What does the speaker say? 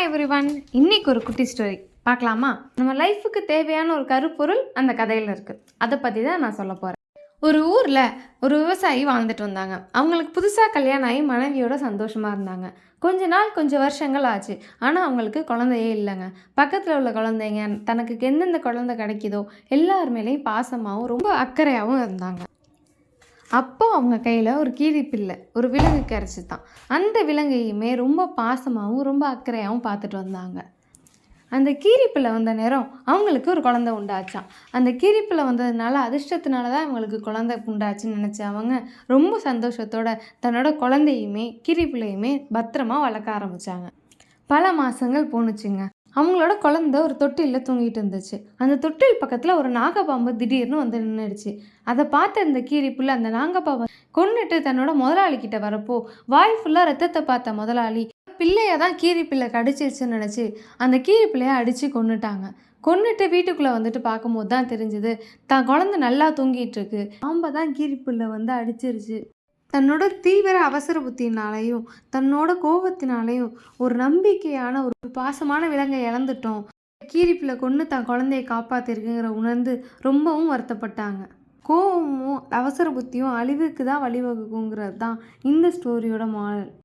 Everyone, இன்னைக்கு ஒரு குட்டி ஸ்டோரி பார்க்கலாமா? நம்ம லைஃபுக்கு தேவையான ஒரு கருப்பொருள் அந்த கதையில் இருக்குது. அதை பற்றி தான் நான் சொல்ல போகிறேன். ஒரு ஊரில் ஒரு விவசாயி வாழ்ந்துட்டு வந்தாங்க. அவங்களுக்கு புதுசாக கல்யாணம் ஆகி மனைவியோட சந்தோஷமாக இருந்தாங்க. கொஞ்சம் வருஷங்கள் ஆச்சு. ஆனால் அவங்களுக்கு குழந்தையே இல்லைங்க. பக்கத்தில் உள்ள குழந்தைங்க தனக்கு எந்தெந்த குழந்தை கிடைக்குதோ எல்லார் மேலேயும் பாசமாகவும் ரொம்ப அக்கறையாகவும் இருந்தாங்க. அப்போ அவங்க கையில் ஒரு கீரிப்பிள்ளை ஒரு விலங்கு கிடச்சிதான். அந்த விலங்கையுமே ரொம்ப பாசமாகவும் ரொம்ப அக்கறையாகவும் பார்த்துட்டு வந்தாங்க. அந்த கீரிப்பிள்ளை வந்த நேரம் அவங்களுக்கு ஒரு குழந்தை உண்டாச்சான். அந்த கீரிப்பிள்ளை வந்ததுனால அதிர்ஷ்டத்தினால தான் அவங்களுக்கு குழந்தை உண்டாச்சுன்னு நினச்சி அவங்க ரொம்ப சந்தோஷத்தோட தன்னோட குழந்தையுமே கீரிப்பிள்ளையுமே பத்திரமா வளர்க்க ஆரம்பித்தாங்க. பல மாதங்கள் போணுச்சுங்க. அவங்களோட குழந்தை ஒரு தொட்டிலில் தூங்கிட்டு இருந்துச்சு. அந்த தொட்டில் பக்கத்தில் ஒரு நாகப்பாம்பு திடீர்னு வந்து நின்றுடுச்சு. அதை பார்த்த அந்த கீரிப்புள்ள அந்த நாகப்பாம்பை கொன்னுட்டு தன்னோட முதலாளிக்கிட்ட வரப்போ வாய் ஃபுல்லாக ரத்தத்தை பார்த்த முதலாளி பிள்ளையை தான் கீரிப்பிள்ளை கடிச்சிருச்சுன்னு நினச்சி அந்த கீரிப்பிள்ளையை அடித்து கொன்னுட்டாங்க. கொன்னுட்டு வீட்டுக்குள்ளே வந்துட்டு பார்க்கும்போது தான் தெரிஞ்சுது தான் குழந்தை நல்லா தூங்கிட்டு இருக்கு. பாம்பை தான் கீரிப்பிள்ளை வந்து அடிச்சிருச்சு. தன்னோட தீவிர அவசர புத்தினாலையும் தன்னோட கோபத்தினாலையும் ஒரு நம்பிக்கையான ஒரு பாசமான விலங்கை இழந்துட்டோம். கீரிப்பிள்ளை கொன்று தன் குழந்தையை காப்பாற்றிருக்குங்கிற உணர்ந்து ரொம்பவும் வருத்தப்பட்டாங்க. கோபமும் அவசர புத்தியும் அழிவுக்கு தான் வழிவகுக்குங்கிறது தான் இந்த ஸ்டோரியோட மாரல்.